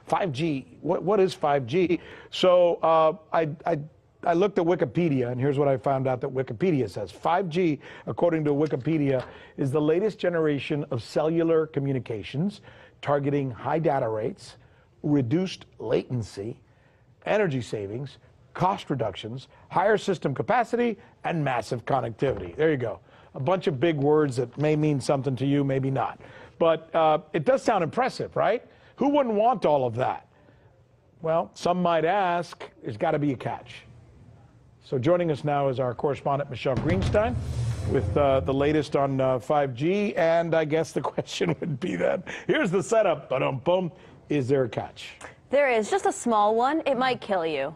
5G, what is 5G? So I looked at Wikipedia, and here's what I found out that Wikipedia says. 5G, according to Wikipedia, is the latest generation of cellular communications targeting high data rates, reduced latency, energy savings, cost reductions, higher system capacity, and massive connectivity. There you go. A bunch of big words that may mean something to you, maybe not. But it does sound impressive, right? Who wouldn't want all of that? Well, some might ask, there's got to be a catch. So joining us now is our correspondent, Michelle Greenstein, with the latest on 5G. And I guess the question would be then, here's the setup, ba-dum-bum, is there a catch? There is, just a small one. It might kill you.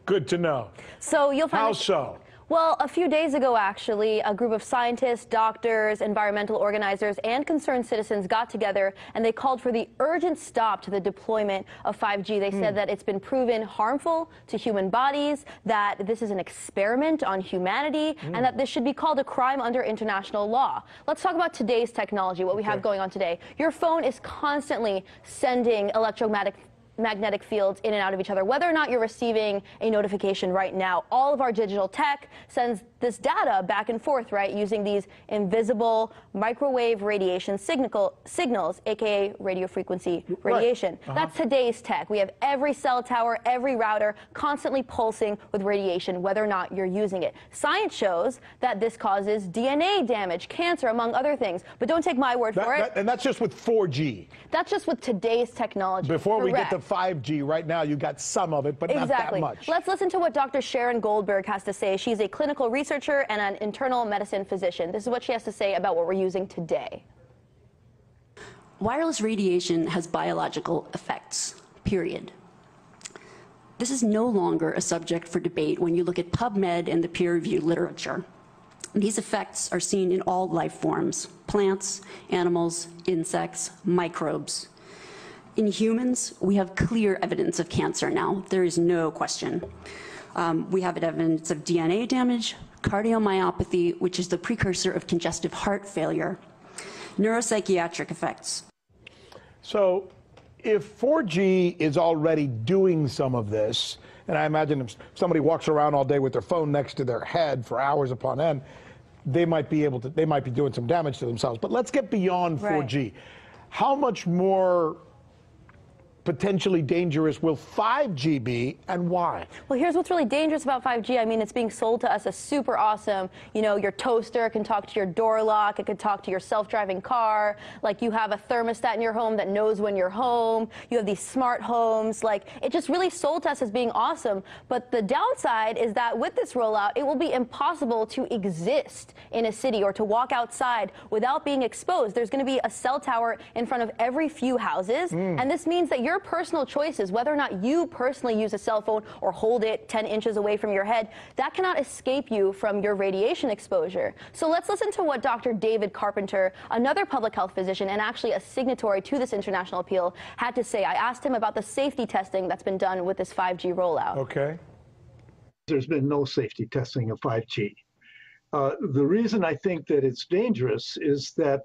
Good to know. So you'll find. How so? Well, a few days ago, actually, a group of scientists, doctors, environmental organizers, and concerned citizens got together and they called for the urgent stop to the deployment of 5G. They said that it's been proven harmful to human bodies, that this is an experiment on humanity, and that this should be called a crime under international law. Let's talk about today's technology, what we have going on today. Your phone is constantly sending magnetic fields in and out of each other. Whether or not you're receiving a notification right now, all of our digital tech sends this data back and forth, right, using these invisible microwave radiation signals, aka radio frequency radiation. Right. That's today's tech. We have every cell tower, every router constantly pulsing with radiation, whether or not you're using it. Science shows that this causes DNA damage, cancer, among other things. But don't take my word for it. And that's just with 4G. That's just with today's technology. Before we get to 5G, right now you got some of it, but not that much. Let's listen to what Dr. Sharon Goldberg has to say. She's a clinical researcher and an internal medicine physician. This is what she has to say about what we're using today. Wireless radiation has biological effects, period. This is no longer a subject for debate when you look at PubMed and the peer-reviewed literature. These effects are seen in all life forms: plants, animals, insects, microbes. In humans, we have clear evidence of cancer now. There is no question. We have evidence of DNA damage, cardiomyopathy, which is the precursor of congestive heart failure, neuropsychiatric effects. So if 4G is already doing some of this, and I imagine if somebody walks around all day with their phone next to their head for hours upon end, they might be doing some damage to themselves. But let's get beyond 4G. How much more potentially dangerous will 5G be, and why? Well, here's what's really dangerous about 5G. I mean, it's being sold to us as super awesome. You know, your toaster can talk to your door lock. It can talk to your self-driving car. Like, you have a thermostat in your home that knows when you're home. You have these smart homes. Like, it just really sold to us as being awesome. But the downside is that with this rollout, it will be impossible to exist in a city or to walk outside without being exposed. There's going to be a cell tower in front of every few houses, and this means that your personal choices, whether or not you personally use a cell phone or hold it 10 inches away from your head, that cannot escape you from your radiation exposure. So let's listen to what Dr. David Carpenter, another public health physician and actually a signatory to this international appeal, had to say. I asked him about the safety testing that's been done with this 5G rollout. Okay. There's been no safety testing of 5G. The reason I think that it's dangerous is that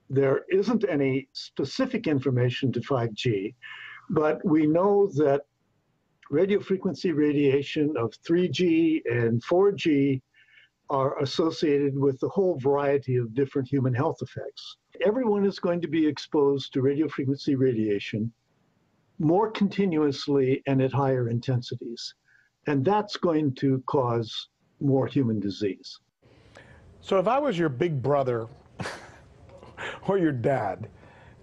there isn't any specific information to 5G, but we know that radio frequency radiation of 3G and 4G are associated with a whole variety of different human health effects. Everyone is going to be exposed to radio frequency radiation more continuously and at higher intensities, and that's going to cause more human disease. So if I was your big brother or your dad,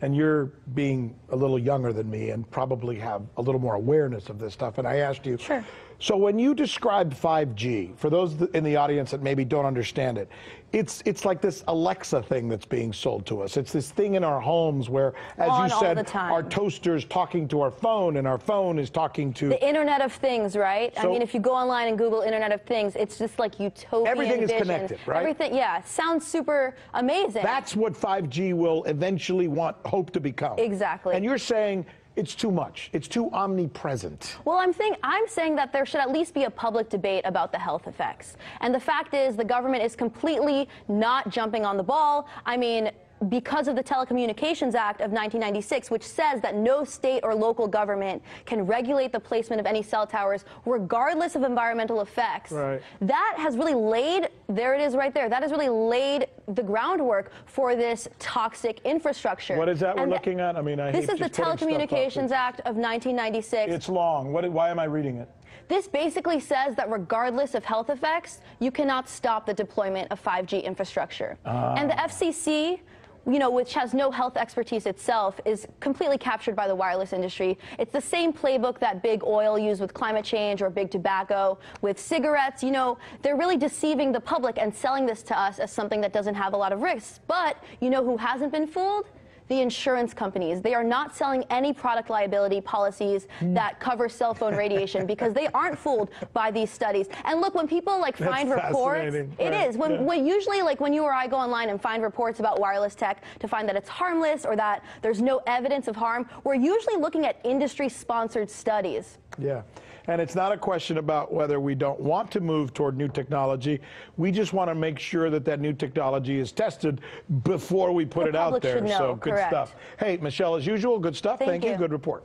and you're being a little younger than me and probably have a little more awareness of this stuff, and I asked you, sure. So when you described 5G, for those in the audience that maybe don't understand it, it's like this Alexa thing that's being sold to us. It's this thing in our homes where, as you said, our toaster's talking to our phone and our phone is talking to the Internet of Things, right? So, I mean, if you go online and Google Internet of Things, it's just like utopian everything vision. is connected, right? Everything, yeah, sounds super amazing. That's what 5G will eventually hope to become. Exactly. And you're saying it's too much. It's too omnipresent. Well, I'm saying that there should at least be a public debate about the health effects. And the fact is, the government is completely not jumping on the ball. I mean, because of the Telecommunications Act of 1996, which says that no state or local government can regulate the placement of any cell towers regardless of environmental effects. Right. That has really laid, there it is right there, that has really laid the groundwork for this toxic infrastructure. What is that we're looking at? I mean, I hate This is the just putting stuff up. Telecommunications Act of 1996. It's long. Why am I reading it? This basically says that regardless of health effects, you cannot stop the deployment of 5G infrastructure. And the FCC, you know, which has no health expertise itself, is completely captured by the wireless industry. It's the same playbook that big oil used with climate change or big tobacco with cigarettes. You know, they're really deceiving the public and selling this to us as something that doesn't have a lot of risks. But you know who hasn't been fooled? The insurance companies. They are not selling any product liability policies that cover cell phone radiation because they aren't fooled by these studies. And look, when people like find reports, it is. When usually, like when you or I go online and find reports about wireless tech to find that it's harmless or that there's no evidence of harm, we're usually looking at industry-sponsored studies. Yeah. And it's not a question about whether we don't want to move toward new technology. We just want to make sure that that new technology is tested before we put it out there. Know, so good correct. stuff. Hey, Michelle, as usual, good stuff. Thank you. Good report.